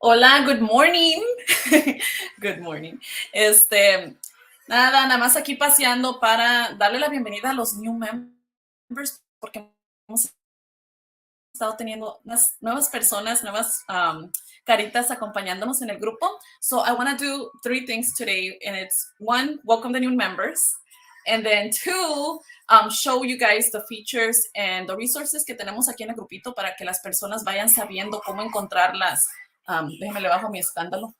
Hola, good morning. Good morning. Nada más aquí paseando para darle la bienvenida a los new members porque hemos estado teniendo unas nuevas personas, nuevas caritas acompañándonos en el grupo. So I want to do 3 things today, and it's 1, welcome the new members, and then 2, show you guys the features and the resources que tenemos aquí en el grupito para que las personas vayan sabiendo cómo encontrarlas. Déjenme le bajo mi escándalo.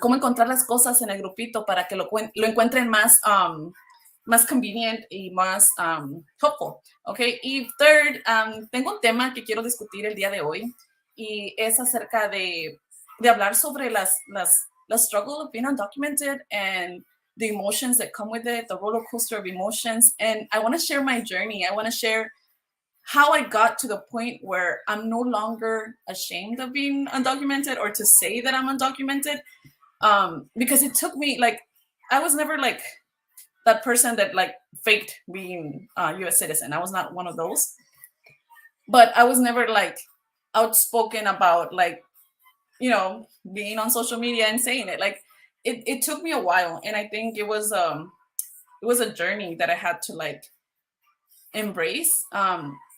Cómo encontrar las cosas en el grupito para que lo encuentren más convenient y más helpful, ¿ok? Y third, tengo un tema que quiero discutir el día de hoy y es acerca de hablar sobre the struggle of being undocumented and the emotions that come with it, the roller coaster of emotions. And I want to share my journey. I want to share how I got to the point where I'm no longer ashamed of being undocumented or to say that I'm undocumented, because it took me, like, I was never like that person that like faked being a US citizen. I was not one of those, but I was never like outspoken about, like, you know, being on social media and saying it. Like, it took me a while, and I think it was a journey that I had to like embrace,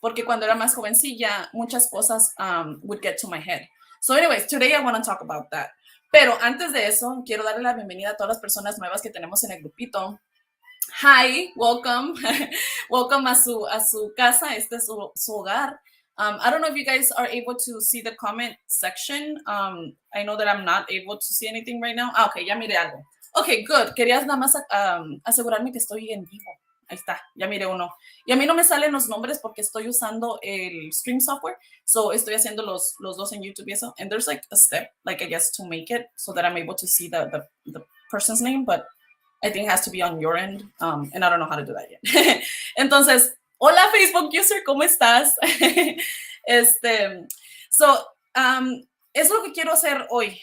porque cuando era más jovencilla, muchas cosas would get to my head. So anyways, today I want to talk about that. Pero antes de eso, quiero darle la bienvenida a todas las personas nuevas que tenemos en el grupito. Hi, welcome. Welcome a su casa. Este es su hogar. I don't know if you guys are able to see the comment section. I know that I'm not able to see anything right now. Okay, ya mire algo. Okay, good. Quería nada más asegurarme que estoy en vivo. Ahí está, ya mire uno. Y a mí no me salen los nombres porque estoy usando el stream software. So estoy haciendo los dos en YouTube y eso. And there's like a step, like I guess, to make it so that I'm able to see the person's name, but I think it has to be on your end, and I don't know how to do that yet. Entonces, hola Facebook user, ¿cómo estás? So, es lo que quiero hacer hoy,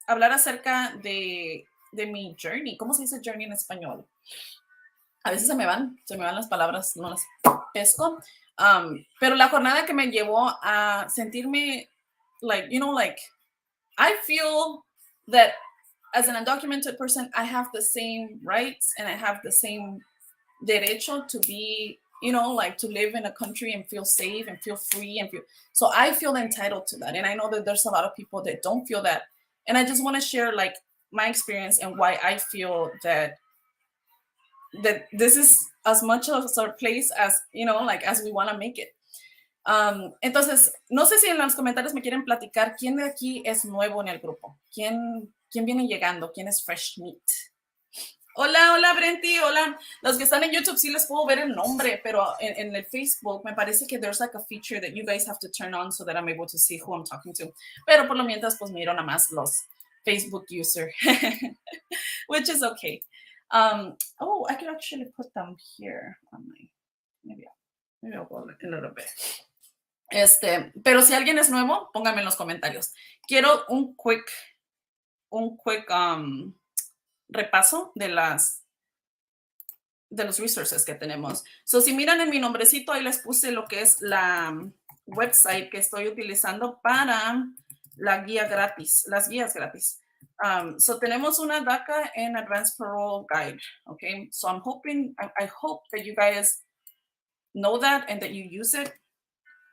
hablar acerca de mi journey. ¿Cómo se dice journey en español? A veces se me van las palabras, no las pesco. Pero la jornada que me llevó a sentirme like, you know, like, I feel that as an undocumented person, I have the same rights and I have the same derecho to be, you know, like, to live in a country and feel safe and feel free and feel, so I feel entitled to that. And I know that there's a lot of people that don't feel that. And I just want to share like my experience and why I feel that this is as much of our place as, you know, like, as we want to make it. Entonces, no sé si en los comentarios me quieren platicar quién de aquí es nuevo en el grupo. ¿Quién viene llegando? ¿Quién es fresh meat? Hola, Brenti, hola. Los que están en YouTube sí les puedo ver el nombre, pero en el Facebook me parece que there's like a feature that you guys have to turn on so that I'm able to see who I'm talking to. Pero por lo mientras, pues miro nada más los Facebook user, which is okay. Oh, I could actually put them here on my, maybe I'll go a little bit. Pero si alguien es nuevo, pónganme en los comentarios. Quiero un quick repaso de los resources que tenemos. So, si miran en mi nombrecito, ahí les puse lo que es la website que estoy utilizando para las guías gratis. So, tenemos una DACA and Advance Parole Guide, okay? So, I hope that you guys know that and that you use it.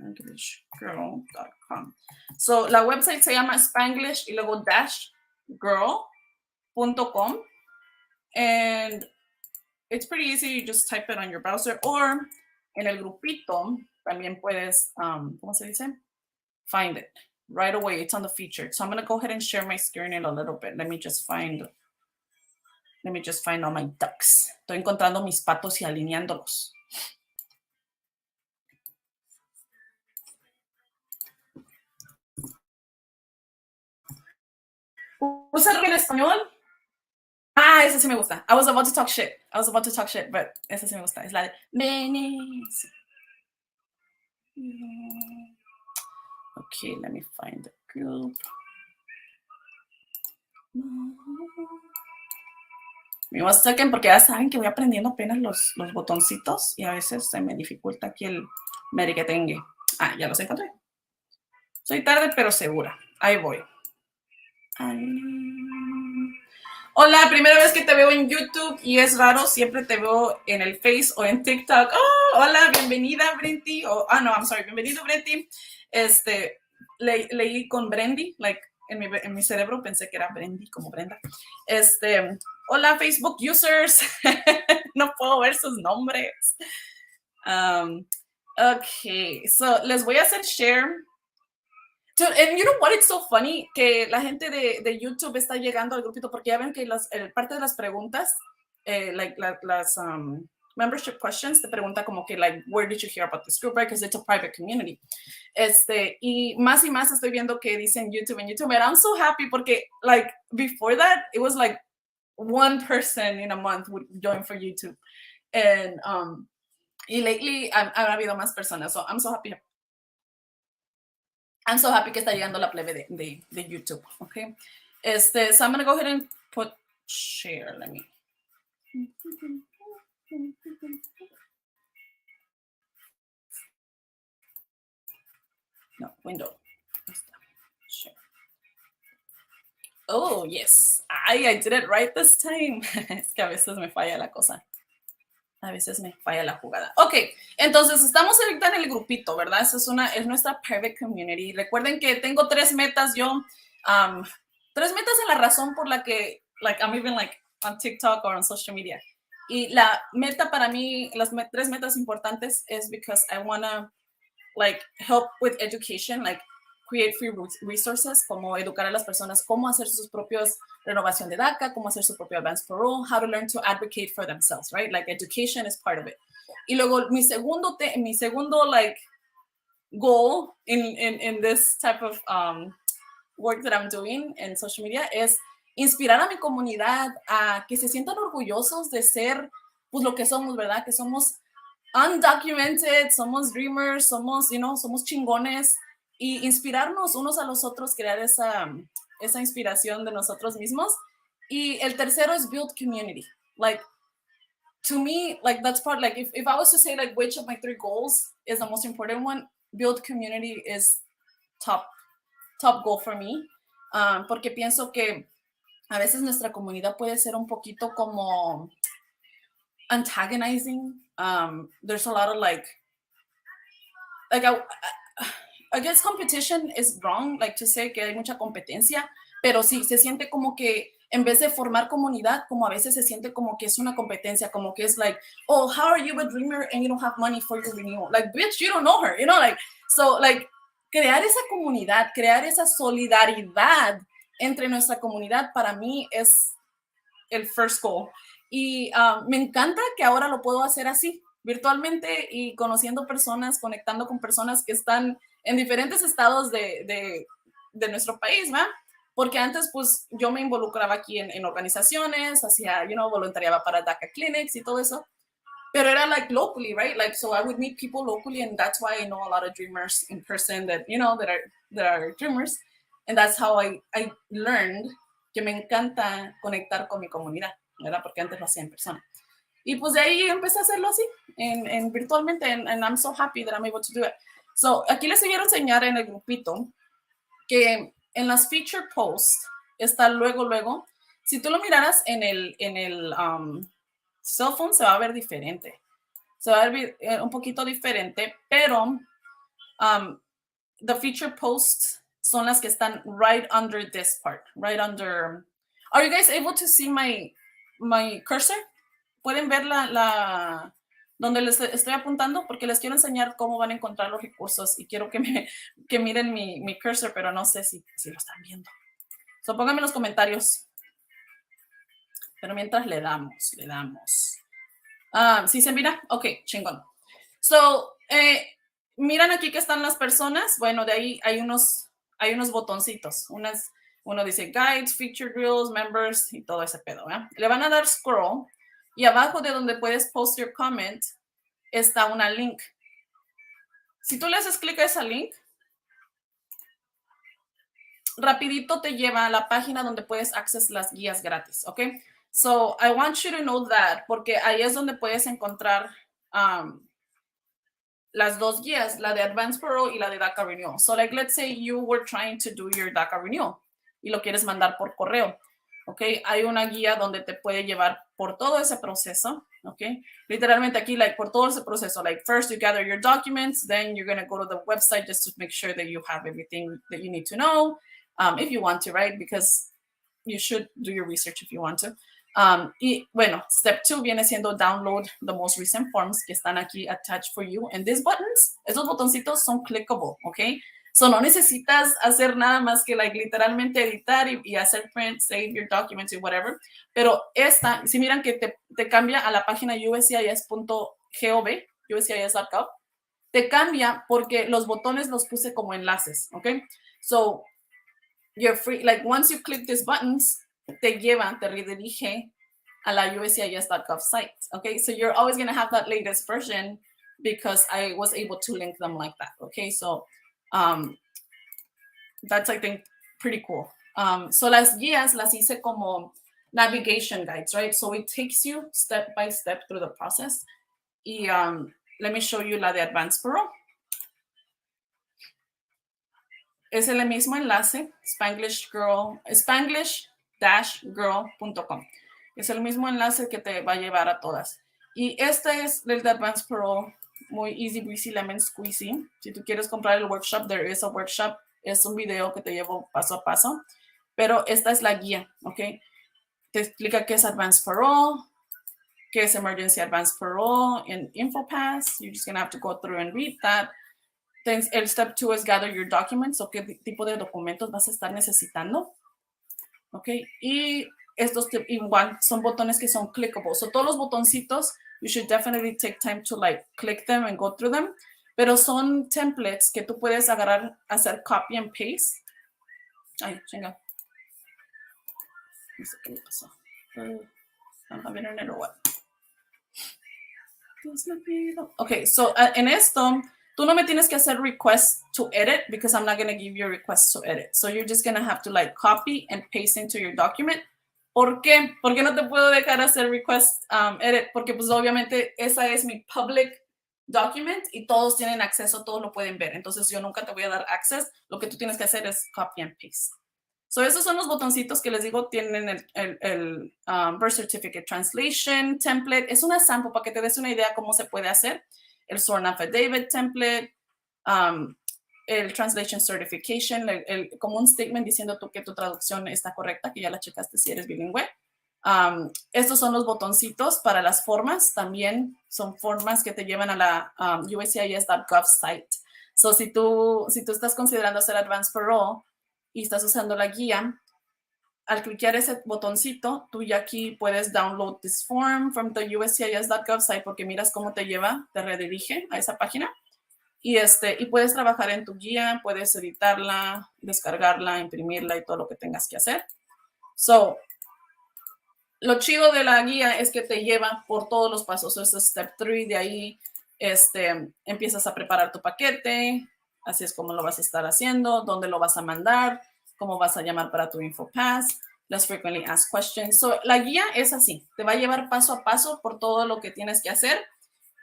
SpanglishGirl.com. So, la website se llama Spanglish y luego -girl.com. And it's pretty easy. You just type it on your browser, or en el grupito también puedes, ¿cómo se dice? Find it right away. It's on the feature. So I'm going to go ahead and share my screen in a little bit. Let me just find all my ducks. Estoy encontrando mis patos y alineándolos. ¿Usar en español? Ah, esa sí me gusta. I was about to talk shit, but esa sí me gusta. Es la de Venice. Okay, let me find the group. Me voy a second porque ya saben que voy aprendiendo apenas los botoncitos y a veces se me dificulta aquí el meriquetengue. Ah, ya los encontré. Soy tarde, pero segura. Ahí voy. Hola, primera vez que te veo en YouTube y es raro, siempre te veo en el Face o en TikTok. Oh, hola, bienvenida, Brenty. No, I'm sorry, bienvenido, Brenty. Leí con Brendy, like, en mi cerebro pensé que era Brendy, como Brenda. Hola, Facebook users. No puedo ver sus nombres. Ok, so les voy a hacer share. So, and you know what, it's so funny que la gente de YouTube está llegando al grupito porque ya ven que parte de las preguntas, like las membership questions, te pregunta como que like, where did you hear about this group, right? Because it's a private community. Y más estoy viendo que dicen YouTube en YouTube, and I'm so happy porque like before that, it was like one person in a month would join for YouTube. And y lately, ha habido más personas, so I'm so happy. I'm so happy que está llegando la plebe de YouTube, okay? So I'm going to go ahead and put share. Let me. No, window. Share. Oh, yes. I did it right this time. Es que a veces me falla la cosa. A veces me falla la jugada. Ok, entonces estamos ahorita en el grupito, ¿verdad? Esa es nuestra private community. Recuerden que tengo 3 metas yo. 3 metas en la razón por la que, like, I'm even like on TikTok or on social media. Y la meta para mí, las 3 metas importantes es because I want to, like, help with education, like, create free resources, como educar a las personas cómo hacer sus propios renovación de DACA, cómo hacer su propio Advance Parole, how to learn to advocate for themselves, right? Like education is part of it. Y luego mi segundo like goal in this type of work that I'm doing in social media es inspirar a mi comunidad a que se sientan orgullosos de ser pues lo que somos, ¿verdad? Que somos undocumented, somos dreamers, somos chingones, y inspirarnos unos a los otros, crear esa inspiración de nosotros mismos. Y el tercero es build community. Like, to me, like, that's part, like, if I was to say, like, which of my 3 goals is the most important one, build community is top goal for me. Porque pienso que a veces nuestra comunidad puede ser un poquito como antagonizing. There's a lot of like I guess competition is wrong, like to say que hay mucha competencia, pero sí se siente como que en vez de formar comunidad, como a veces se siente como que es una competencia, como que es like, oh, how are you a dreamer and you don't have money for your renewal? Like, bitch, you don't know her, you know, like, so like crear esa comunidad, crear esa solidaridad entre nuestra comunidad para mí es el first goal. Y me encanta que ahora lo puedo hacer así, virtualmente y conociendo personas, conectando con personas que están en diferentes estados de nuestro país, ¿va? Porque antes, pues, yo me involucraba aquí en organizaciones, hacía, voluntariaba para DACA clinics y todo eso, pero era, like, locally, right? Like, so I would meet people locally, and that's why I know a lot of dreamers in person that are dreamers, and that's how I learned que me encanta conectar con mi comunidad, ¿verdad? Porque antes lo hacía en persona. Y pues de ahí empecé a hacerlo así, en virtualmente, and I'm so happy that I'm able to do it. So, aquí les quiero enseñar en el grupito que en las feature posts está luego, si tú lo miraras en el cell phone se va a ver diferente. Se va a ver un poquito diferente, pero the feature posts son las que están right under this part, right under. Are you guys able to see my cursor? ¿Pueden ver donde les estoy apuntando? Porque les quiero enseñar cómo van a encontrar los recursos y quiero que miren mi cursor, pero no sé si lo están viendo. So, pónganme en los comentarios. Pero mientras le damos. ¿Sí se mira? Ok, chingón. So, miran aquí que están las personas. Bueno, de ahí hay unos botoncitos. Uno dice guides, featured reels, members y todo ese pedo, ¿eh? Le van a dar scroll y abajo de donde puedes post your comment está una link. Si tú le haces clic a esa link, rapidito te lleva a la página donde puedes acceder las guías gratis, ¿ok? So, I want you to know that, porque ahí es donde puedes encontrar las dos guías, la de Advance Parole y la de DACA Renewal. So like, let's say you were trying to do your DACA Renewal y lo quieres mandar por correo. ¿Ok? Hay una guía donde te puede llevar por todo ese proceso. ¿Ok? Literalmente aquí, like, por todo ese proceso. Like, first you gather your documents, then you're going to go to the website just to make sure that you have everything that you need to know, if you want to, right? Because you should do your research if you want to. Y bueno, step 2 viene siendo download the most recent forms que están aquí attached for you. And these buttons, esos botoncitos son clickable, ¿ok? So no necesitas hacer nada más que like literalmente editar y hacer print, save your documents y whatever. Pero esta, si miran que te cambia a la página uscis.gov, uscis.gov, te cambia porque los botones los puse como enlaces, ¿ok? So you're free, like once you click these buttons, te lleva, te redirige a la uscis.gov site, okay? So you're always going to have that latest version because I was able to link them like that, okay? So that's, I think, pretty cool. So las guías las hice como navigation guides, right? So it takes you step by step through the process. Y let me show you la de Advance Parole. Es el mismo enlace, Spanglish-girl.com. Es el mismo enlace que te va a llevar a todas. Y este es el de Advance Parole, muy easy, breezy, lemon squeezy. Si tú quieres comprar el workshop, there is a workshop. Es un video que te llevo paso a paso. Pero esta es la guía, ¿ok? Te explica qué es Advance Parole, qué es Emergency Advance Parole, and InfoPass. You're just going to have to go through and read that. Then el step 2 es gather your documents, o qué tipo de documentos vas a estar necesitando. Ok, y estos igual son botones que son clickable. So todos los botoncitos, you should definitely take time to like click them and go through them. Pero son templates que tú puedes agarrar, hacer copy and paste. Ay, chinga. No sé qué me pasó. I'm having internet or what? Okay, so en esto, tú no me tienes que hacer request to edit because I'm not going to give you a request to edit. So you're just going to have to like copy and paste into your document. ¿Por qué? ¿Por qué no te puedo dejar hacer request edit? Porque pues obviamente esa es mi public document y todos tienen acceso, todos lo pueden ver. Entonces yo nunca te voy a dar access. Lo que tú tienes que hacer es copy and paste. So esos son los botoncitos que les digo, tienen el Birth Certificate Translation Template. Es una sample para que te des una idea cómo se puede hacer. El Sworn Affidavit Template, el Translation Certification, como un statement diciendo tú que tu traducción está correcta, que ya la checaste si eres bilingüe. Estos son los botoncitos para las formas. También son formas que te llevan a la uscis.gov site. So si tú estás considerando hacer Advance Parole, y estás usando la guía, al clicar ese botoncito, tú ya aquí puedes download this form from the uscis.gov site porque miras cómo te lleva, te redirige a esa página. Y puedes trabajar en tu guía, puedes editarla, descargarla, imprimirla y todo lo que tengas que hacer. So, lo chido de la guía es que te lleva por todos los pasos. Eso es step 3, de ahí empiezas a preparar tu paquete. Así es como lo vas a estar haciendo, dónde lo vas a mandar, cómo vas a llamar para tu InfoPass, las frequently asked questions. So, la guía es así, te va a llevar paso a paso por todo lo que tienes que hacer.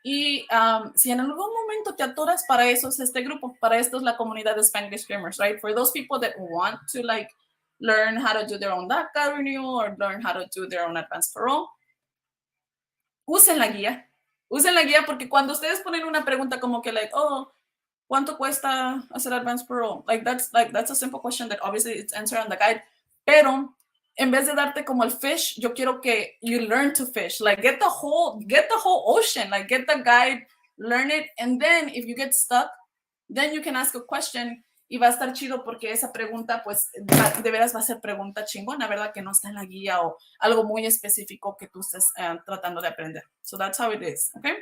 Y si en algún momento te atoras, para eso es este grupo, para esto es la comunidad de Spanglish Dreamers, right? For those people that want to like learn how to do their own DACA renewal or learn how to do their own Advance Parole, usen la guía. Usen la guía porque cuando ustedes ponen una pregunta como que like, oh, ¿cuánto cuesta hacer Advance Parole? That's a simple question that obviously it's answered on the guide. Pero en vez de darte como el fish, yo quiero que you learn to fish. Like get the whole ocean. Like get the guide, learn it, and then if you get stuck, then you can ask a question y va a estar chido porque esa pregunta, pues, de veras va a ser pregunta chingona, ¿verdad? Que no está en la guía o algo muy específico que tú estés tratando de aprender. So that's how it is, okay?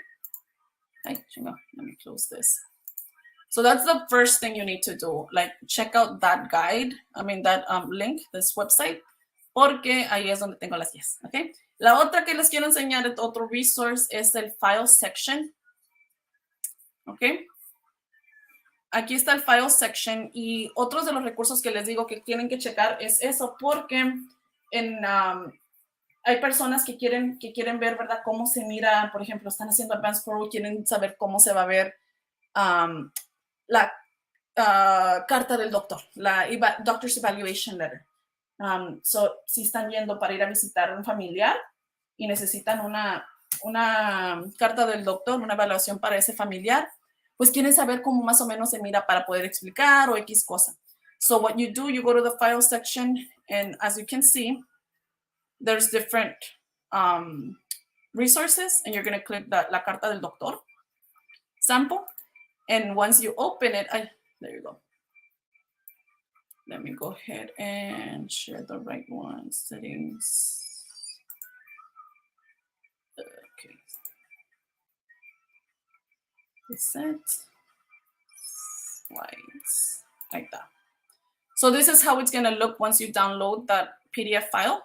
Ay, chingo, let me close this. So that's the first thing you need to do. Like, check out that guide, that link, this website, porque ahí es donde tengo las guías, ¿ok? La otra que les quiero enseñar, otro resource, es el file section, ¿ok? Aquí está el file section y otros de los recursos que les digo que tienen que checar es eso, porque hay personas que quieren ver, ¿verdad? Cómo se mira, por ejemplo, están haciendo Advance Parole, quieren saber cómo se va a ver la carta del doctor, la Doctor's Evaluation Letter. So, si están yendo para ir a visitar a un familiar y necesitan una carta del doctor, una evaluación para ese familiar, pues quieren saber cómo más o menos se mira para poder explicar o X cosa. So what you do, you go to the file section, and as you can see, there's different resources, and you're going to click la carta del doctor sample, and once you open it, there you go. Let me go ahead and share the right one. Settings. Okay. Reset. Slides. Like that. So this is how it's going to look once you download that PDF file.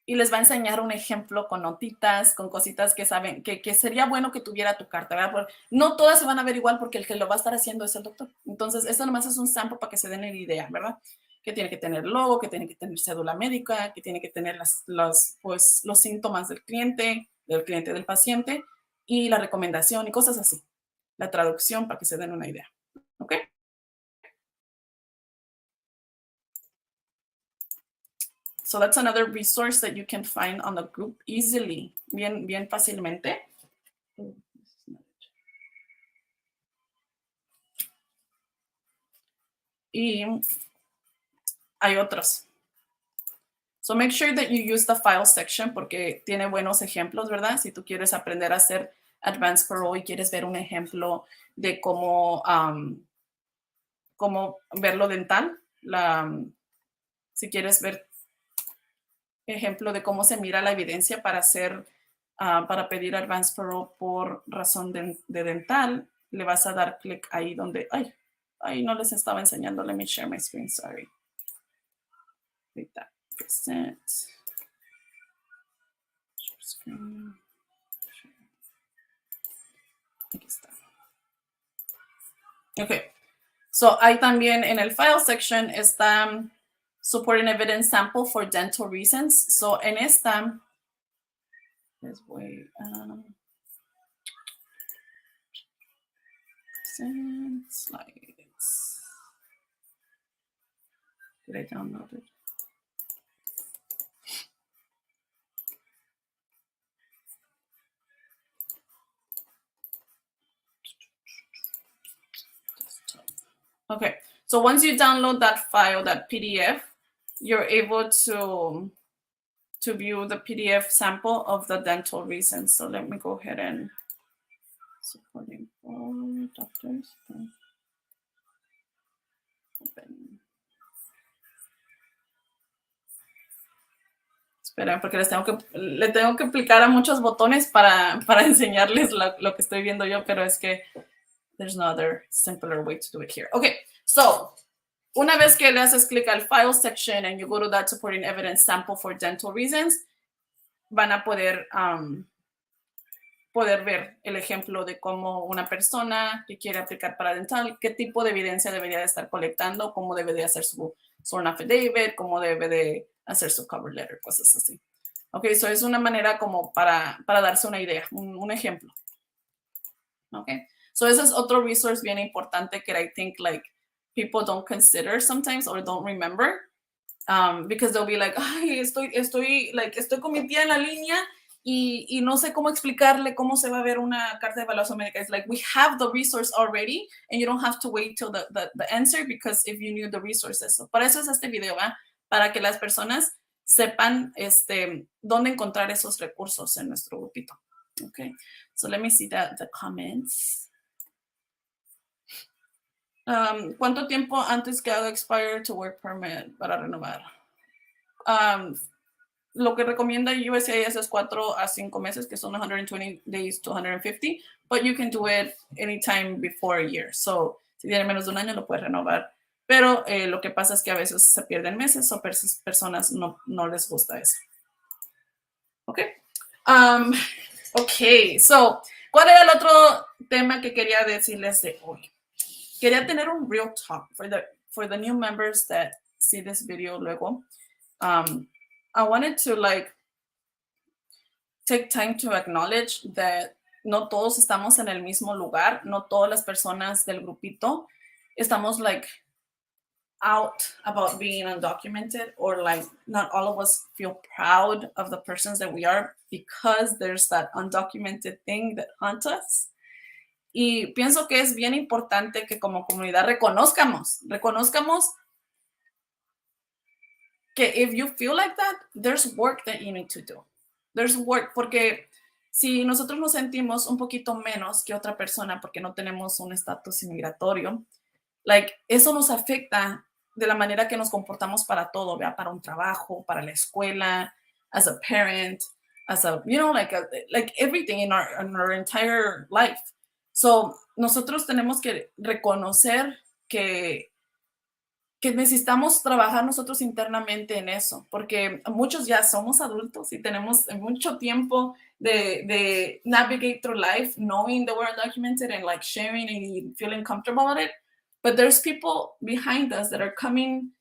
Y les va a enseñar un ejemplo con notitas, con cositas que saben, que sería bueno que tuviera tu carta, ¿verdad? No todas se van a ver igual porque el que lo va a estar haciendo es el doctor. Entonces, esto nomás es un sample para que se den la idea, ¿verdad? Que tiene que tener logo, que tiene que tener cédula médica, que tiene que tener los síntomas del cliente del paciente y la recomendación y cosas así. La traducción para que se den una idea, ¿ok? So that's another resource that you can find on the group easily, bien fácilmente. Y hay otros. So make sure that you use the file section porque tiene buenos ejemplos, ¿verdad? Si tú quieres aprender a hacer Advance Parole y quieres ver un ejemplo de cómo ver lo dental, si quieres ver ejemplo de cómo se mira la evidencia para para pedir Advance Parole por razón de dental, le vas a dar clic ahí donde, ay, no les estaba enseñando. Let me share my screen, sorry. Present. Share screen. Aquí está. Ok. So, ahí también en el file section está supporting evidence sample for dental reasons. So, en esta, les voy a present slides. Did I download it? Okay, so once you download that file, that PDF, you're able to view the PDF sample of the dental reasons. So let me go ahead and supporting for doctors. Open. Espera, porque le tengo que aplicar a muchos botones para enseñarles lo que estoy viendo yo, pero es que there's no other simpler way to do it here. Okay, so una vez que le haces clic al file section and you go to that supporting evidence sample for dental reasons, van a poder ver el ejemplo de cómo una persona que quiere aplicar para dental, qué tipo de evidencia debería de estar colectando, cómo debe de hacer su sworn affidavit, cómo debe de hacer su cover letter, cosas así. Ok, so es una manera como para darse una idea, un ejemplo. Ok, so ese es otro resource bien importante que I think like people don't consider sometimes or don't remember. Because they'll be like, ay, estoy con mi tía en la línea y no sé cómo explicarle cómo se va a ver una carta de evaluación médica. It's like, we have the resource already and you don't have to wait till the answer because if you knew the resources. So, para eso es este video, ¿va? Para que las personas sepan dónde encontrar esos recursos en nuestro grupito. Okay, so let me see the comments. ¿Cuánto tiempo antes que haga expire to work permit para renovar? Lo que recomienda USCIS es 4 a 5 meses, que son 120 days to 150, but you can do it anytime before a year. So, si tiene menos de un año, lo puedes renovar. Pero lo que pasa es que a veces se pierden meses o personas no les gusta eso. Ok. Ok, so, ¿cuál era el otro tema que quería decirles de hoy? Quería tener un real talk for the new members that see this video luego. I wanted to take time to acknowledge that no todos estamos en el mismo lugar, no todas las personas del grupito estamos like out about being undocumented, or like not all of us feel proud of the persons that we are because there's that undocumented thing that haunts us. Y pienso que es bien importante que como comunidad reconozcamos que if you feel like that, there's work that you need to do. There's work, porque si nosotros nos sentimos un poquito menos que otra persona porque no tenemos un estatus inmigratorio, like, eso nos afecta de la manera que nos comportamos para todo, ¿verdad? Para un trabajo, para la escuela, as a parent, as a, you know, like everything in our entire life. So, nosotros tenemos que reconocer que necesitamos trabajar nosotros internamente en eso, porque muchos ya somos adultos y tenemos mucho tiempo de navigate through life knowing that we're undocumented and like sharing and feeling comfortable about it. But there's people behind us that are coming,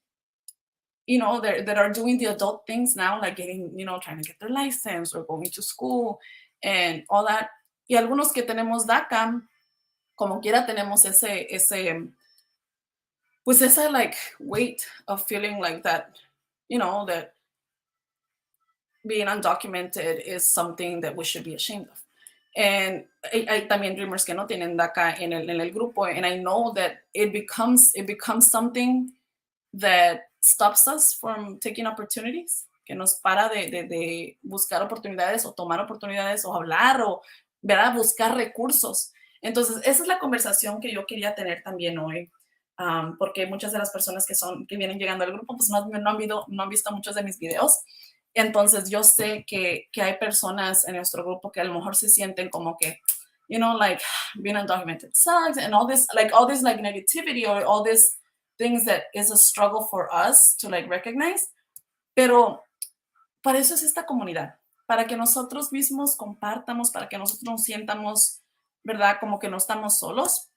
you know, that are doing the adult things now, like getting, you know, trying to get their license or going to school and all that. Y algunos que tenemos DACA, como quiera tenemos pues esa like weight of feeling like that, you know, that being undocumented is something that we should be ashamed of. And hay también dreamers que no tienen DACA en el grupo, and I know that it becomes something that stops us from taking opportunities, que nos para de buscar oportunidades o tomar oportunidades o hablar o, ¿verdad?, buscar recursos. Entonces, esa es la conversación que yo quería tener también hoy, porque muchas de las personas que vienen llegando al grupo pues no han visto muchos de mis videos. Entonces, yo sé que hay personas en nuestro grupo que a lo mejor se sienten como que, you know, like, being undocumented sucks and all this like negativity or all this things that is a struggle for us to like recognize. Pero para eso es esta comunidad, para que nosotros mismos compartamos, para que nosotros nos sientamos, ¿verdad?, como que no estamos solos.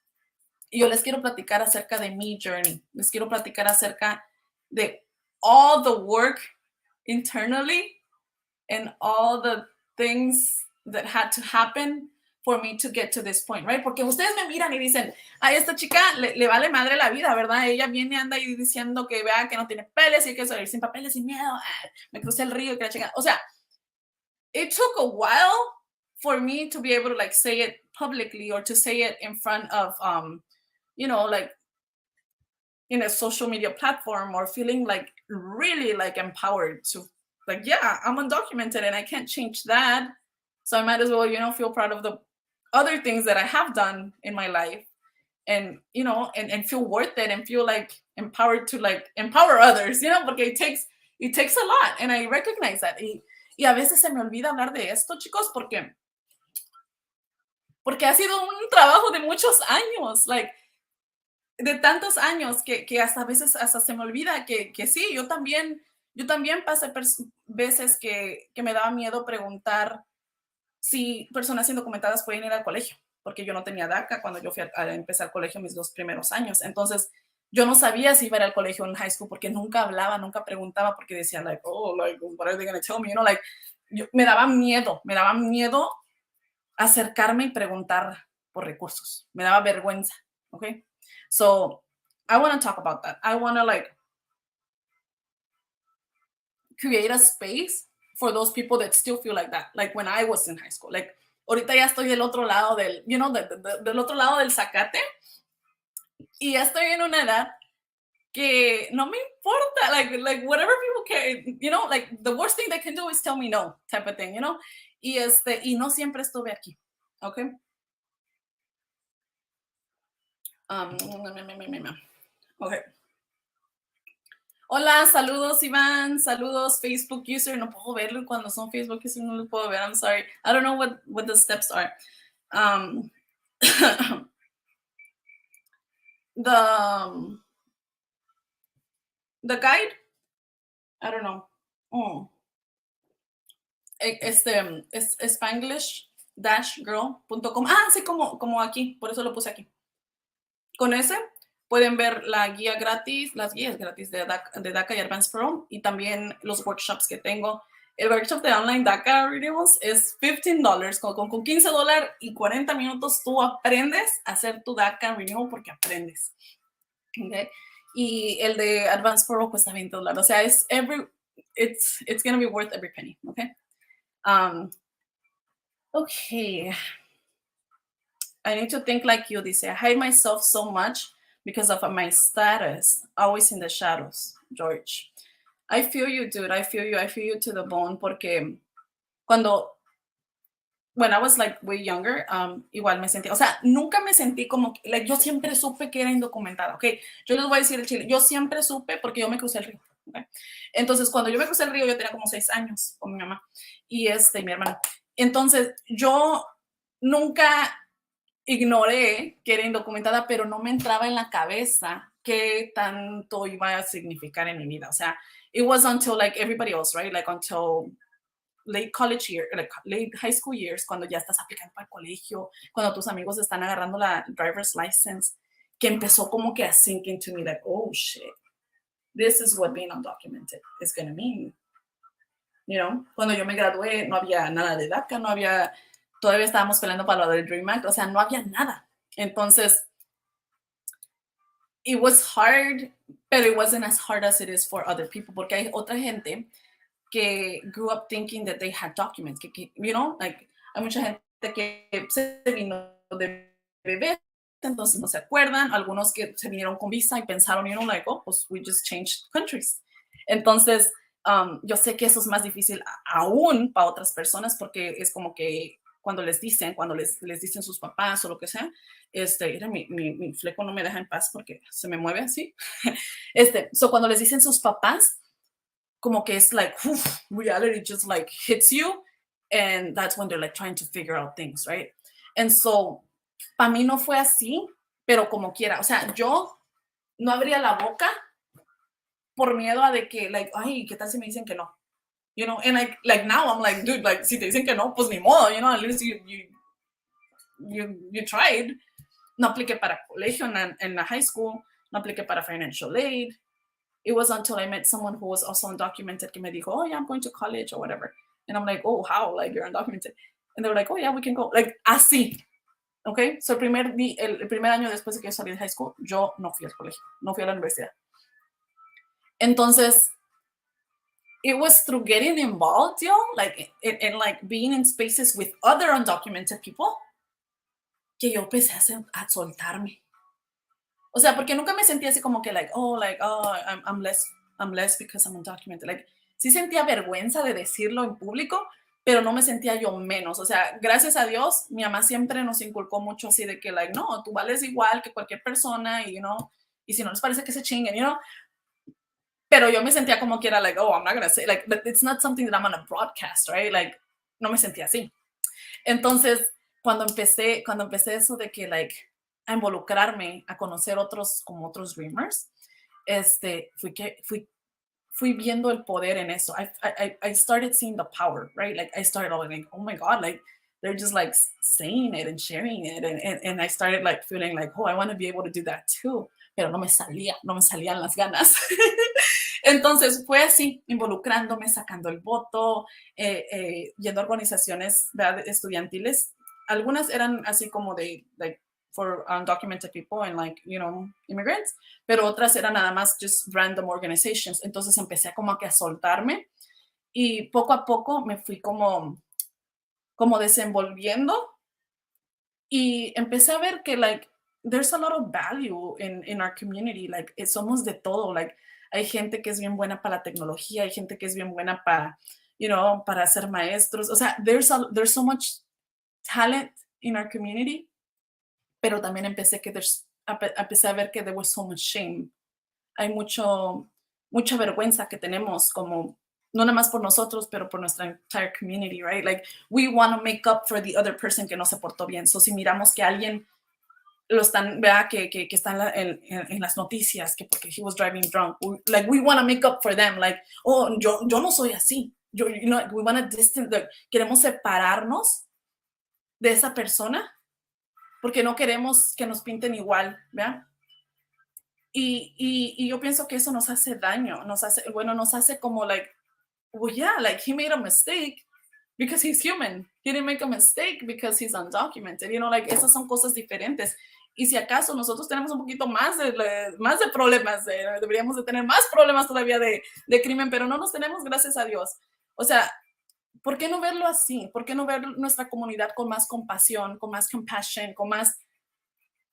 Y yo les quiero platicar acerca de mi journey. Les quiero platicar acerca de all the work internally and all the things that had to happen for me to get to this point, right? Porque ustedes me miran y dicen, a esta chica le vale madre la vida, ¿verdad? Ella viene, anda ahí diciendo que vea que no tiene papeles y que salir sin papeles, sin miedo, me crucé el río y que la chica, o sea, it took a while for me to be able to like say it publicly or to say it in front of, you know, like in a social media platform, or feeling like really like empowered to like, yeah, I'm undocumented and I can't change that. So I might as well, you know, feel proud of the other things that I have done in my life, and, you know, and feel worth it and feel like empowered to like empower others, you know, porque it takes a lot, and I recognize that. Y a veces se me olvida hablar de esto, chicos, porque ha sido un trabajo de muchos años, like, de tantos años que hasta a veces hasta se me olvida que sí, yo también pasé veces que me daba miedo preguntar si personas indocumentadas pueden ir al colegio, porque yo no tenía DACA cuando yo fui a empezar el colegio mis 2 primeros años. Entonces, yo no sabía si iba a ir al colegio en high school porque nunca hablaba, nunca preguntaba, porque decía, like, oh, like, what are they going to tell me? You know, like, me daba miedo acercarme y preguntar por recursos. Me daba vergüenza, okay? So I want to talk about that. I want to like create a space for those people that still feel like that, like when I was in high school. Like, ahorita ya estoy del otro lado del, you know, del otro lado del zacate, y ya estoy en una edad que no me importa, like whatever people care, you know, like the worst thing they can do is tell me no, type of thing, you know. Y no siempre estuve aquí, okay. Okay. Hola, saludos Iván, saludos Facebook user. No puedo verlo cuando son Facebook user, no lo puedo ver. I'm sorry. I don't know what the steps are. The guide, I don't know. Es Spanglish-girl.com. Sí, como aquí, por eso lo puse aquí. Con ese pueden ver la guía gratis, las guías gratis de DACA y Advance Parole, y también los workshops que tengo. el workshop de online DACA Renewals es $15. Con $15 y 40 minutos tú aprendes a hacer tu DACA Renewal porque aprendes. ¿Okay? Y el de Advance Parole cuesta $20. O sea, it's going to be worth every penny. Okay. Okay. I need to think like you, dice. I hate myself so much because of my status, always in the shadows, George. I feel you, dude. I feel you to the bone, porque when I was like way younger, igual me sentí, o sea, nunca me sentí como, like, yo siempre supe que era indocumentada, ¿ok? Yo les voy a decir el chile, yo siempre supe porque yo me crucé el río, ¿ok? Entonces, cuando yo me crucé el río, yo tenía como 6 años con mi mamá y mi hermano. Entonces, yo nunca ignoré que era indocumentada, pero no me entraba en la cabeza qué tanto iba a significar en mi vida. O sea, it was until like everybody else, right? Like until late college year, like late high school years, cuando ya estás aplicando para el colegio, cuando tus amigos están agarrando la driver's license, que empezó como que a sink into me, like, oh shit, this is what being undocumented is going to mean. You know, cuando yo me gradué no había nada de DACA, no había, todavía estábamos peleando para lo del Dream Act, o sea, no había nada. Entonces, it was hard, pero it wasn't as hard as it is for other people, porque hay otra gente que grew up thinking that they had documents, you know, like, hay mucha gente que se vino de bebé, entonces no se acuerdan, algunos que se vinieron con visa y pensaron, you know, like, oh, pues we just changed countries. Entonces, yo sé que eso es más difícil aún para otras personas porque es como que cuando les dicen sus papás o lo que sea, mira, mi fleco no me deja en paz porque se me mueve así. Cuando les dicen sus papás, como que es like, reality just like hits you, and that's when they're like trying to figure out things, right? And so, para mí no fue así, pero como quiera, o sea, yo no abría la boca por miedo a de que, like, ay, ¿qué tal si me dicen que no? You know, and like now I'm like, dude, like, si te dicen que no, pues ni modo, you know, at least you tried. No apliqué para colegio en la high school, no apliqué para financial aid. It was until I met someone who was also undocumented que me dijo, oh, yeah, I'm going to college or whatever. And I'm like, oh, how? Like, you're undocumented. And they were like, oh, yeah, we can go. Like, así. Okay? So, el primer año después de que yo salí de high school, yo no fui al colegio, no fui a la universidad. Entonces, it was through getting involved, like, and like being in spaces with other undocumented people, que yo empecé a soltarme. O sea, porque nunca me sentía así como que, like, oh, I'm less because I'm undocumented. Like, sí sentía vergüenza de decirlo en público, pero no me sentía yo menos. O sea, gracias a Dios, mi mamá siempre nos inculcó mucho así de que, like, no, tú vales igual que cualquier persona y, you know, y si no les parece que se chinguen, you know. Pero yo me sentía como que era, like, oh, I'm not gonna say, like, it's not something that I'm gonna broadcast, right? Like, no me sentía así. Entonces, cuando empecé eso de que, like, a involucrarme, a conocer otros dreamers, fui viendo el poder en eso. I started seeing the power, right? Like, I started like, oh my God, like, they're just like saying it and sharing it. And I started like feeling like, oh, I want to be able to do that too. Pero no me salían las ganas. Entonces fue así, involucrándome, sacando el voto, yendo a organizaciones, ¿verdad?, estudiantiles. Algunas eran así como de, like, for undocumented people and, like, you know, immigrants, pero otras eran nada más just random organizations. Entonces empecé como que a soltarme y poco a poco me fui como desenvolviendo y empecé a ver que, like, there's a lot of value in our community. Like, somos de todo. Like, hay gente que es bien buena para la tecnología, hay gente que es bien buena para, you know, para ser maestros. O sea, there's so much talent in our community, pero también empecé a ver que there was so much shame. Hay mucha vergüenza que tenemos, como, no nada más por nosotros, pero por nuestra entire community, right? Like, we want to make up for the other person que no se portó bien. So, si miramos que alguien lo están, vea, que está en las noticias, que porque he was driving drunk, we want to make up for them, like, oh, yo no soy así. You know, we want to distance, queremos separarnos de esa persona porque no queremos que nos pinten igual, ¿vea? Y yo pienso que eso nos hace daño, nos hace como, like, well, yeah, like he made a mistake because he's human. He didn't make a mistake because he's undocumented. You know, like esas son cosas diferentes. Y si acaso nosotros tenemos un poquito más de problemas, deberíamos de tener más problemas todavía de crimen, pero no los tenemos, gracias a Dios. O sea, ¿por qué no verlo así? ¿Por qué no ver nuestra comunidad con más compasión, con más compassion, con más,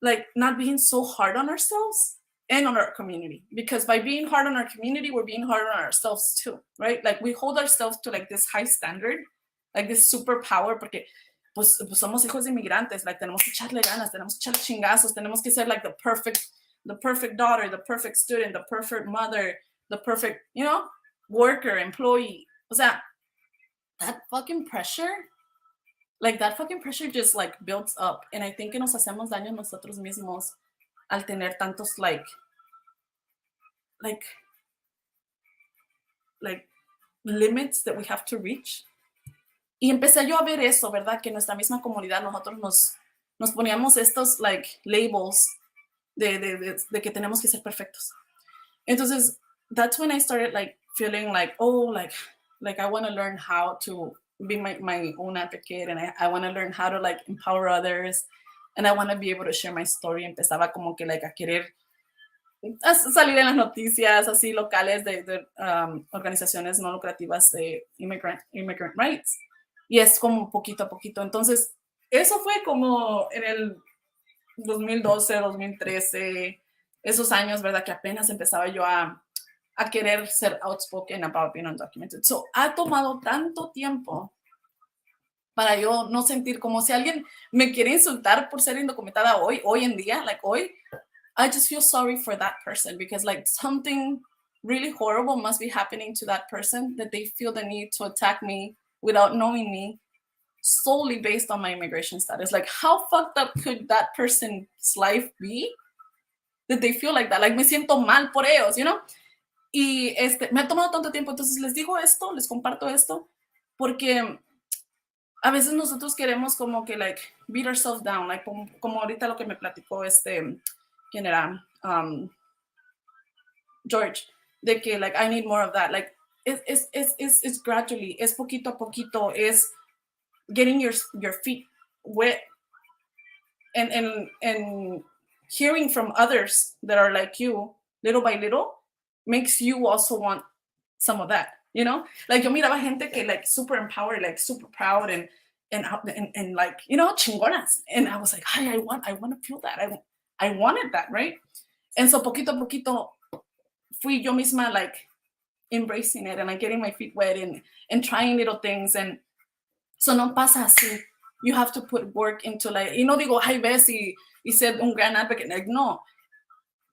like, not being so hard on ourselves and on our community? Because by being hard on our community, we're being hard on ourselves too, right? Like, we hold ourselves to like this high standard, like this superpower, porque pues somos hijos de inmigrantes, like, tenemos que echarle ganas, tenemos que echarle chingazos, tenemos que ser like the perfect daughter, the perfect student, the perfect mother, the perfect, you know, worker, employee. O sea, that fucking pressure just like builds up, and I think que nos hacemos daño nosotros mismos al tener tantos like limits that we have to reach. Y empecé yo a ver eso, ¿verdad? Que en nuestra misma comunidad nosotros nos poníamos estos like labels de que tenemos que ser perfectos. Entonces, that's when I started like feeling like, oh, like I want to learn how to be my own advocate, and I want to learn how to like empower others, and I want to be able to share my story. Empezaba como que like a querer salir en las noticias así locales de organizaciones no lucrativas de immigrant rights. Y es como poquito a poquito. Entonces, eso fue como en el 2012, 2013, esos años, ¿verdad? Que apenas empezaba yo a querer ser outspoken about being undocumented. So, ha tomado tanto tiempo para yo no sentir como si alguien me quiere insultar por ser indocumentada hoy en día, like hoy, I just feel sorry for that person, because like something really horrible must be happening to that person that they feel the need to attack me without knowing me solely based on my immigration status. Like, how fucked up could that person's life be that they feel like that? Like, me siento mal por ellos, you know? Y me ha tomado tanto tiempo, entonces les digo esto, les comparto esto, porque a veces nosotros queremos como que like beat ourselves down, like como ahorita lo que me platicó ¿quién era? George, de que like I need more of that. Like it's gradually, es poquito a poquito, es getting your feet wet and hearing from others that are like you little by little makes you also want some of that, you know? Like yo miraba gente que like super empowered, like super proud and like, you know, chingonas. And I was like, hi, I want to feel that. I wanted that, right? And so poquito a poquito fui yo misma like embracing it and like getting my feet wet and trying little things. And so no pasa así. You have to put work into like, y no digo, ay, ves y ser un gran advocate. Like, no.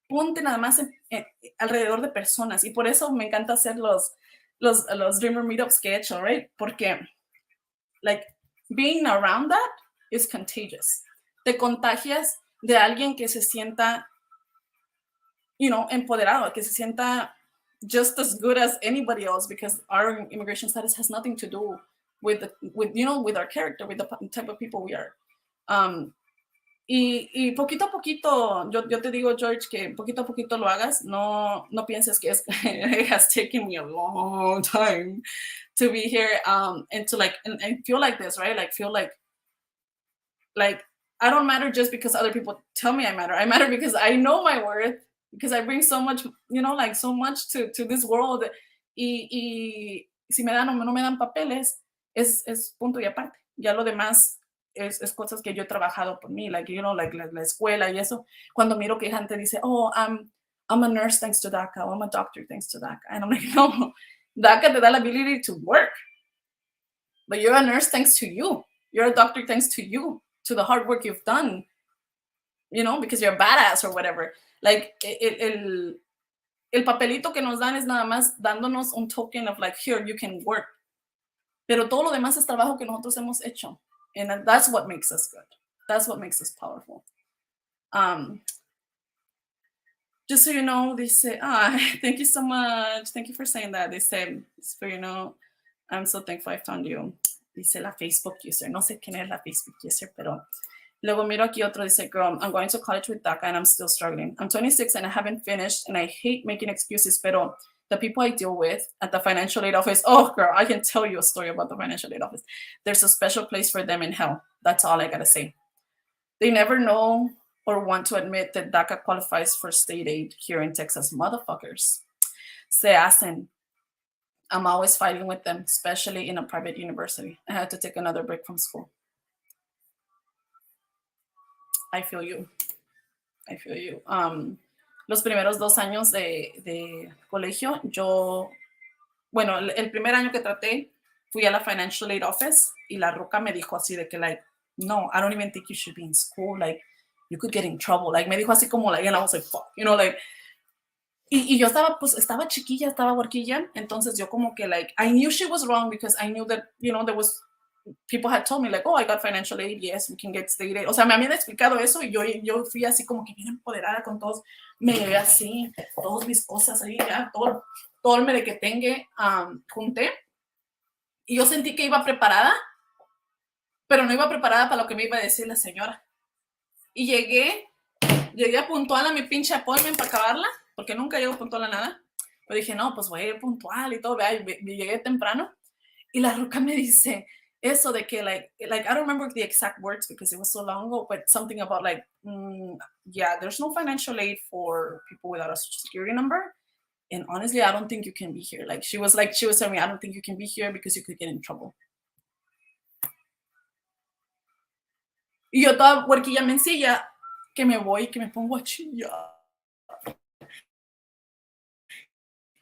Ponte nada más alrededor de personas. Y por eso me encanta hacer los Dreamer Meetups que he hecho, right? Porque like being around that is contagious. Te contagias de alguien que se sienta, you know, empoderado, que se sienta just as good as anybody else, because our immigration status has nothing to do with you know, with our character, with the type of people we are. Y poquito a poquito, yo te digo, George, que poquito a poquito lo hagas. No pienses que it has taken me a long time to be here and to like and feel like this, right? Like feel like I don't matter just because other people tell me I matter. I matter because I know my worth, because I bring so much, you know, like so much to this world. Y si me dan o no me dan papeles, es punto y aparte. Ya lo demás es cosas que yo he trabajado por mí, like, you know, like la escuela y eso. Cuando miro que gente dice, oh, I'm a nurse thanks to DACA, or I'm a doctor thanks to DACA. And I'm like, no, DACA te da la ability to work. But you're a nurse thanks to you. You're a doctor thanks to you, to the hard work you've done, you know, because you're a badass or whatever. Like, el papelito que nos dan es nada más dándonos un token of like, here, you can work. Pero todo lo demás es trabajo que nosotros hemos hecho. And that's what makes us good. That's what makes us powerful. Just so you know, they say, thank you so much. Thank you for saying that. They say, for you know, I'm so thankful I found you. Dice la Facebook user. No sé quién es la Facebook user, pero luego miro aquí otro. Dice, girl, I'm going to college with DACA and I'm still struggling. I'm 26 and I haven't finished and I hate making excuses, pero the people I deal with at the financial aid office, oh girl, I can tell you a story about the financial aid office. There's a special place for them in hell. That's all I gotta say. They never know or want to admit that DACA qualifies for state aid here in Texas. Motherfuckers. Se hacen. I'm always fighting with them, especially in a private university. I had to take another break from school. I feel you. I feel you. Los primeros 2 años de colegio, bueno, el primer año que traté, fui a la financial aid office y la ruca me dijo así de que, like, no, I don't even think you should be in school. Like, you could get in trouble. Like, me dijo así como, like, and I was like, fuck, you know, like, y yo estaba chiquilla, estaba huerquilla, entonces yo como que, like, I knew she was wrong because I knew that, you know, there was, people had told me, like, oh, I got financial aid, yes, we can get state aid. O sea, me habían explicado eso y yo fui así como que bien empoderada con todos, me llevé así, todas mis cosas ahí, ya, todo el merequetengue junté. Y yo sentí que iba preparada, pero no iba preparada para lo que me iba a decir la señora. Y llegué puntual a mi pinche appointment para acabarla, porque nunca llego puntual a nada. Pero dije, no, pues voy a ir puntual y todo, y llegué temprano. Y la ruca me dice eso de que, like I don't remember the exact words because it was so long ago, but something about like, yeah, there's no financial aid for people without a social security number. And honestly, I don't think you can be here. Like, she was telling me, I don't think you can be here because you could get in trouble. Y yo toda huerquilla mencilla, que me voy, que me pongo a chillar.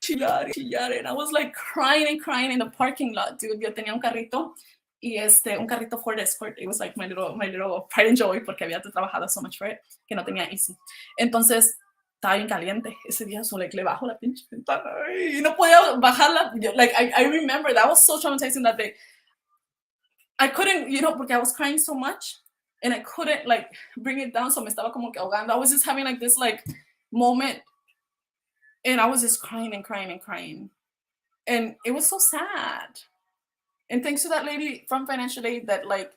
And I was like crying in the parking lot, dude. Yo tenía un carrito y un carrito Ford Escort. It was like my little pride and joy porque había trabajado so much for it que no tenía easy. Entonces estaba bien caliente ese día, so like le bajo la pinche ventana y no podía bajarla. Like I remember that was so traumatizing that day. I couldn't, you know, porque I was crying so much and I couldn't like bring it down, so me estaba como que ahogando. I was just having like this like moment. And I was just crying and crying and crying. And it was so sad. And thanks to that lady from financial aid that, like,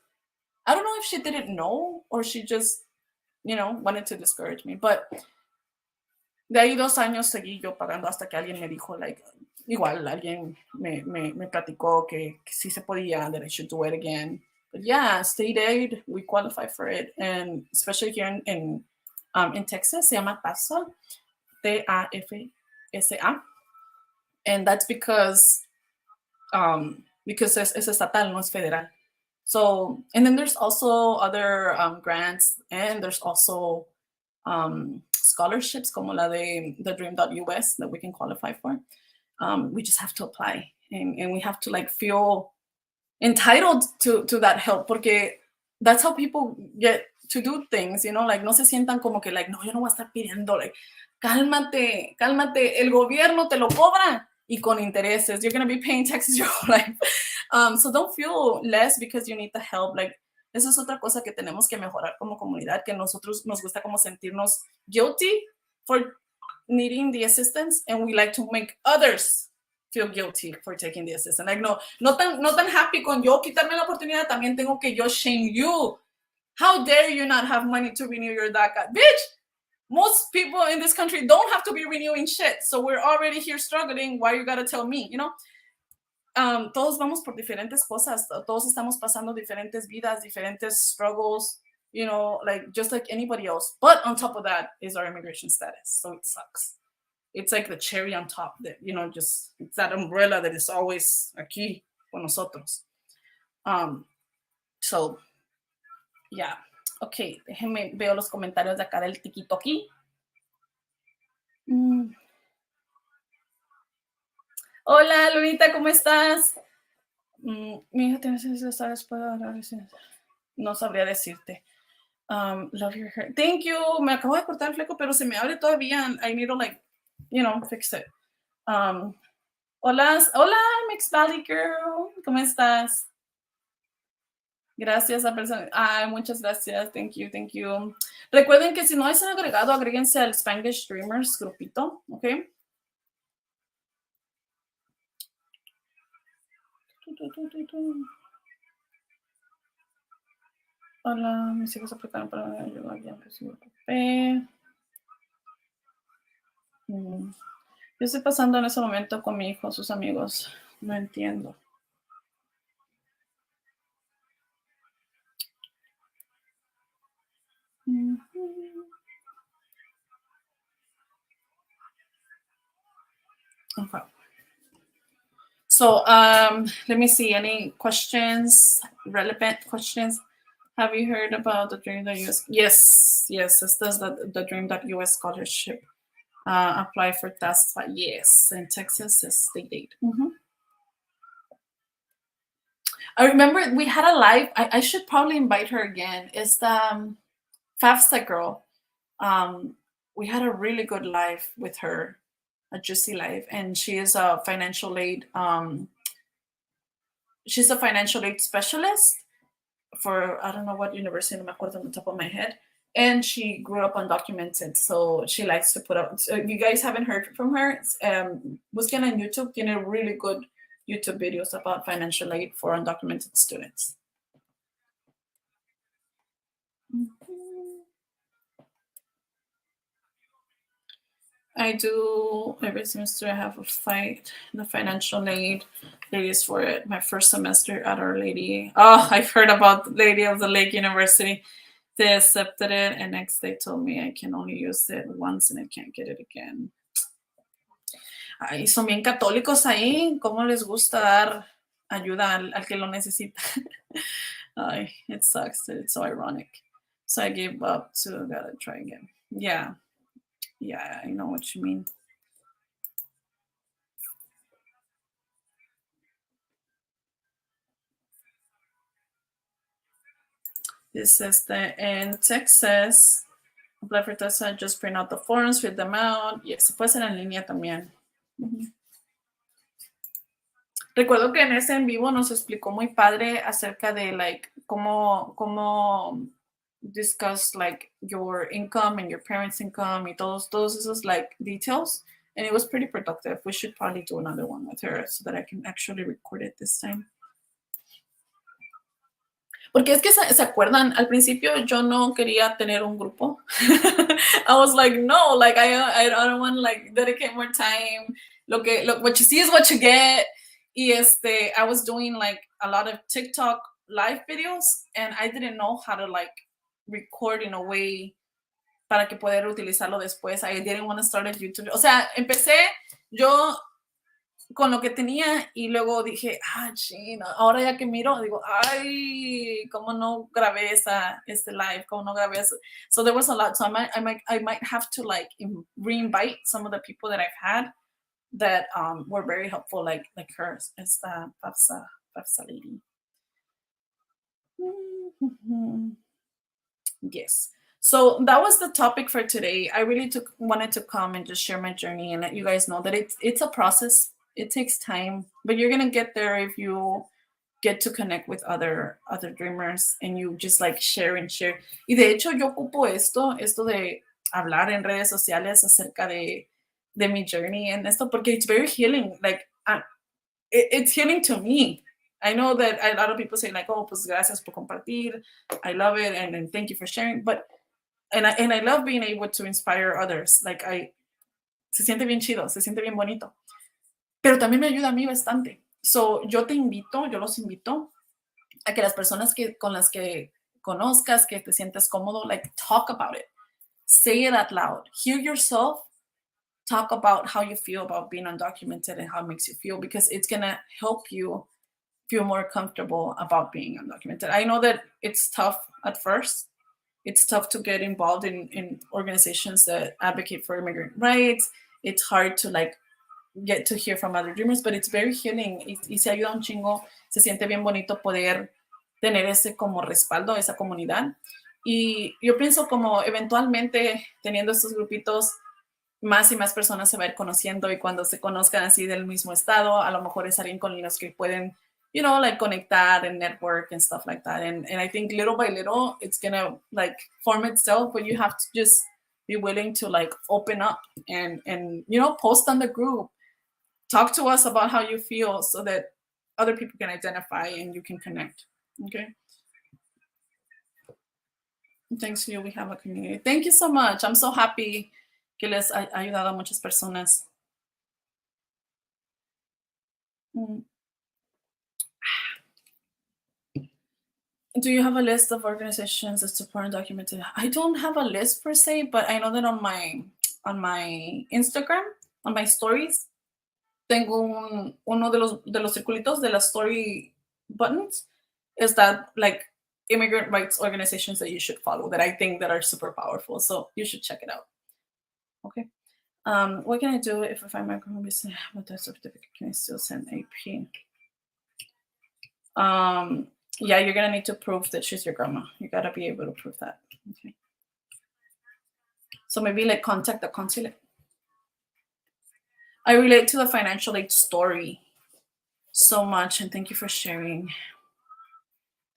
I don't know if she didn't know or she just, you know, wanted to discourage me. But de ahí 2 años seguí yo pagando hasta que alguien me dijo, like, igual alguien me platicó que sí se podía, that I should do it again. But yeah, state aid, we qualify for it. And especially here in Texas, se llama TAFSA. TAFSA, and that's because es estatal, no es federal. So, and then there's also other grants, and there's also scholarships como la de the Dream.us that we can qualify for. We just have to apply, and we have to like feel entitled to that help, porque that's how people get to do things, you know, like no se sientan como que like, no, yo no voy a estar pidiendo, like, cálmate, el gobierno te lo cobra y con intereses. You're going to be paying taxes your whole life. So don't feel less because you need the help. Like, eso es otra cosa que tenemos que mejorar como comunidad, que nosotros nos gusta como sentirnos guilty for needing the assistance, and we like to make others feel guilty for taking the assistance. Like, no tan happy con yo quitarme la oportunidad, también tengo que yo shame you. How dare you not have money to renew your DACA? Bitch! Most people in this country don't have to be renewing shit. So we're already here struggling. Why you gotta tell me, you know? Todos vamos por diferentes cosas. Todos estamos pasando diferentes vidas, diferentes struggles, you know, like just like anybody else. But on top of that is our immigration status. So it sucks. It's like the cherry on top that, you know, just it's that umbrella that is always aquí con nosotros. So, yeah. Ok, déjenme veo los comentarios de acá del tiki-toki. Hola, Lunita, ¿cómo estás? Mi hija tiene 6 años, ¿puedo hablar? No sabría decirte. Love your hair. Thank you. Me acabo de cortar el fleco, pero se me abre todavía. I need to, like, you know, fix it. Hola, Mixed Valley Girl. ¿Cómo estás? Gracias a personas. Muchas gracias. Thank you. Recuerden que si no es agregado, agréguense al Spanglish Dreamers grupito, ¿ok? Hola, mis hijos aplicaron para ayudar. Ya recibí el papel. Yo estoy pasando en ese momento con mi hijo, sus amigos. No entiendo. Okay. So let me see, any questions, relevant questions? Have you heard about the Dream.us? Yes, this is the Dream.us scholarship. Apply for TASFA, yes, in Texas is the date. I remember we had a live, I should probably invite her again. It's the FAFSA girl. We had a really good live with her, a juicy live, and she is a financial aid. She's a financial aid specialist for, I don't know what university, no me acuerdo on the top of my head. And she grew up undocumented, so she likes to put up. So if you guys haven't heard from her, busquen on YouTube. Tiene really good YouTube videos about financial aid for undocumented students. I do every semester. I have a fight. The financial aid ladies for it. My first semester at Our Lady. Oh, I've heard about Lady of the Lake University. They accepted it, and next they told me I can only use it once and I can't get it again. Ay, son bien católicos ahí. ¿Cómo les gusta dar ayuda al que lo necesita? Ay, it sucks. It's so ironic. So I gave up to gotta try again. Yeah, I know what you mean. This is in Texas. Apply for TESA, just print out the forms, fill them out. Yes, se puede hacer en línea también. Recuerdo que en ese en vivo nos explicó muy padre acerca de like cómo discuss like your income and your parents' income y todos esos like details, and it was pretty productive. We should probably do another one with her so that I can actually record it this time. Porque es que se acuerdan, al principio yo no quería tener un grupo. I was like, no, like I don't want to like dedicate more time. What you see is what you get. Y I was doing like a lot of TikTok live videos and I didn't know how to like record in a way para que poder utilizarlo después. I didn't want to start a YouTube. O sea, empecé yo con lo que tenía y luego dije, chino, ahora ya que miro, digo, ay, cómo no grabé este live, cómo no grabé eso. So there was a lot. So I might have to like re-invite some of the people that I've had that were very helpful, like her, esta FAFSA lady. Yes. So that was the topic for today. I really wanted to come and just share my journey and let you guys know that it's a process. It takes time, but you're gonna get there if you get to connect with other dreamers and you just like share and share. Y de hecho yo ocupo esto de hablar en redes sociales acerca de mi journey and esto porque it's very healing. Like it's healing to me. I know that a lot of people say like, oh, pues gracias por compartir. I love it and thank you for sharing. But and I love being able to inspire others. Like se siente bien chido, se siente bien bonito. Pero también me ayuda a mí bastante. So yo los invito a que las personas con las que conozcas, que te sientes cómodo, like talk about it. Say it out loud. Hear yourself talk about how you feel about being undocumented and how it makes you feel, because it's gonna help you feel more comfortable about being undocumented. I know that it's tough at first. It's tough to get involved in organizations that advocate for immigrant rights. It's hard to like get to hear from other dreamers, but it's very healing. Y se ayuda un chingo. Se siente bien bonito poder tener ese como respaldo, esa comunidad. Y yo pienso como eventualmente teniendo estos grupitos, más y más personas se va a ir conociendo, y cuando se conozcan así del mismo estado, a lo mejor es alguien con los que pueden, you know, like conectar and network and stuff like that. And I think little by little, it's gonna like form itself, but you have to just be willing to like open up and you know, post on the group, talk to us about how you feel so that other people can identify and you can connect. Okay. Thanks to you, we have a community. Thank you so much. I'm so happy que les ha ayudado a muchas personas. Do you have a list of organizations that support undocumented? I don't have a list per se, but I know that on my Instagram, on my stories, tengo uno de los circulitos de las story buttons is that like immigrant rights organizations that you should follow that I think that are super powerful. So you should check it out. Okay. What can I do if I find my home business with that certificate? Can I still send AP? Yeah, you're gonna need to prove that she's your grandma. You gotta be able to prove that. Okay. So maybe like contact the consulate. I relate to the financial aid story so much, and thank you for sharing.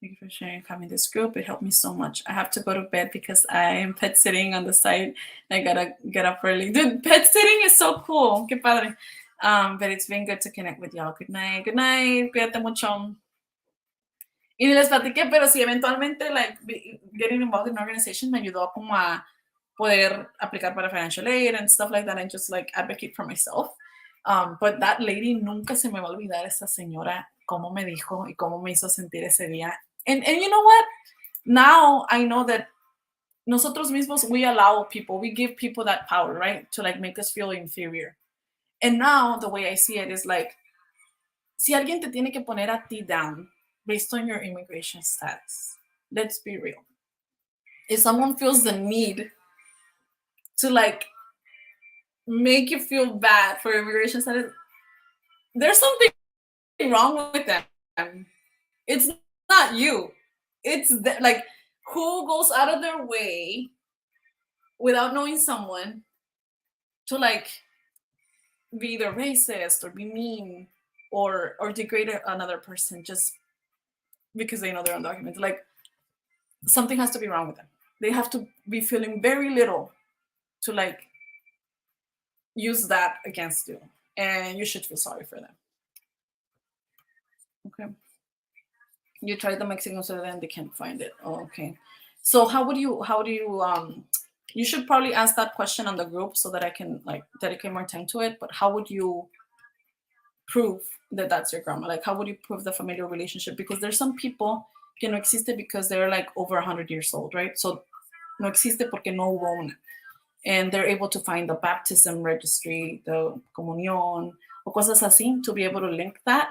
Thank you for sharing, coming this group. It helped me so much. I have to go to bed because I am pet sitting on the side. I gotta get up early. Dude, pet sitting is so cool. Qué padre. But it's been good to connect with y'all. Good night. Good night. Cuídate mucho. Y ni les platiqué, pero sí, eventualmente, like, getting involved in an organization me ayudó como a poder aplicar para financial aid and stuff like that and just, like, advocate for myself. But that lady, nunca se me va a olvidar esa señora, cómo me dijo y cómo me hizo sentir ese día. And you know what? Now I know that nosotros mismos, we allow people, we give people that power, right? To, like, make us feel inferior. And now the way I see it is, like, si alguien te tiene que poner a ti down based on your immigration status, let's be real. If someone feels the need to, like, make you feel bad for immigration status, there's something wrong with them. It's not you. It's like, who goes out of their way without knowing someone to, like, be either racist or be mean or degrade another person just because they know they're undocumented. Like, something has to be wrong with them. They have to be feeling very little to, like, use that against you, and you should feel sorry for them. Okay. You tried the Mexican soda and they can't find it. Oh, okay. So how do you you should probably ask that question on the group so that I can, like, dedicate more time to it. But how would you prove that that's your grandma? Like, how would you prove the familial relationship? Because there's some people que no existe because they're, like, over 100 years old, right? So no existe porque no hubo una. And they're able to find the baptism registry, the comunión, or cosas así, to be able to link that.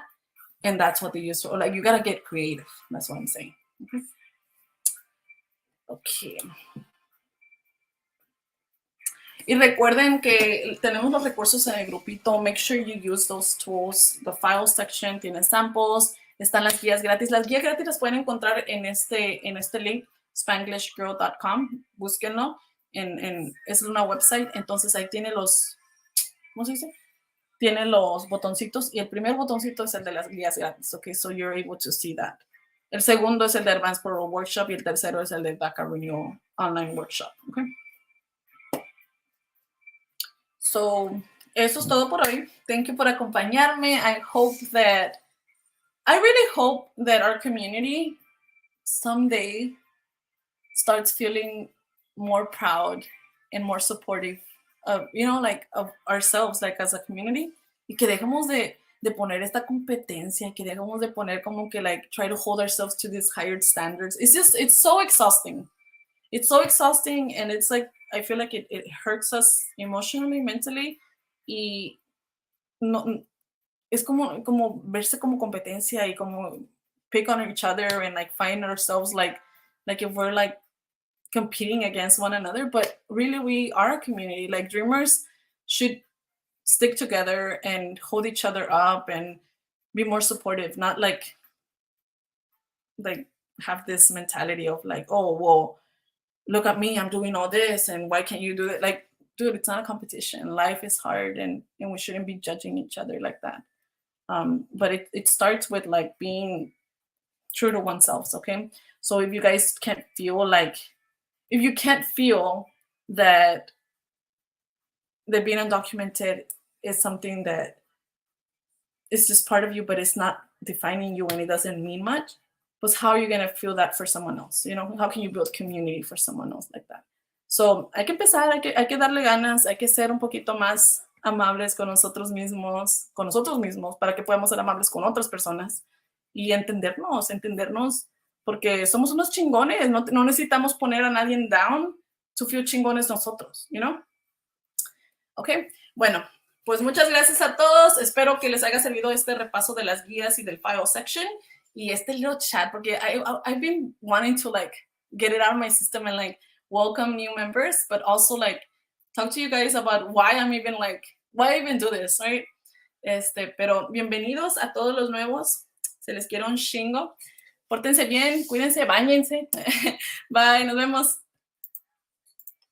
And that's what they use for, like, you gotta get creative. That's what I'm saying. Okay. Y recuerden que tenemos los recursos en el grupito. Make sure you use those tools. The file section tiene samples. Están las guías gratis. Las guías gratis las pueden encontrar en este link, spanglishgirl.com. Búsquenlo. Es una website. Entonces ahí tiene los, ¿cómo se dice? Tiene los botoncitos. Y el primer botoncito es el de las guías gratis. Okay, so you're able to see that. El segundo es el de Advance Parole Workshop y el tercero es el de DACA Renewal Online Workshop. Okay. So, eso es todo por hoy. Thank you por acompañarme. I really hope that our community someday starts feeling more proud and more supportive of, you know, like, of ourselves, like, as a community. Y que dejemos de poner esta competencia, que dejemos de poner como que, like, try to hold ourselves to these higher standards. It's so exhausting. It's so exhausting, and it's like, I feel like it hurts us emotionally, mentally, y no, es como verse como competencia y como pick on each other and, like, find ourselves like if we're, like, competing against one another. But really, we are a community. Like, dreamers should stick together and hold each other up and be more supportive, not like have this mentality of, like, oh, well, look at me, I'm doing all this, and why can't you do it? Like, dude, it's not a competition. Life is hard, and we shouldn't be judging each other like that. But it starts with, like, being true to oneself, okay? So if you guys can't feel like, if you can't feel that being undocumented is something that is just part of you, but it's not defining you and it doesn't mean much, but how are you going to feel that for someone else? You know, how can you build community for someone else like that? So hay que empezar, hay que darle ganas, hay que ser un poquito más amables con nosotros mismos, para que podamos ser amables con otras personas y entendernos, porque somos unos chingones, no necesitamos poner a nadie down to feel chingones nosotros, you know? Ok, bueno, pues muchas gracias a todos. Espero que les haya servido este repaso de las guías y del file section y este little chat, porque I've been wanting to like get it out of my system and like welcome new members, but also like talk to you guys about why I even do this, right? Pero bienvenidos a todos los nuevos. Se les quiere un chingo. Pórtense bien, cuídense, báñense. Bye, nos vemos.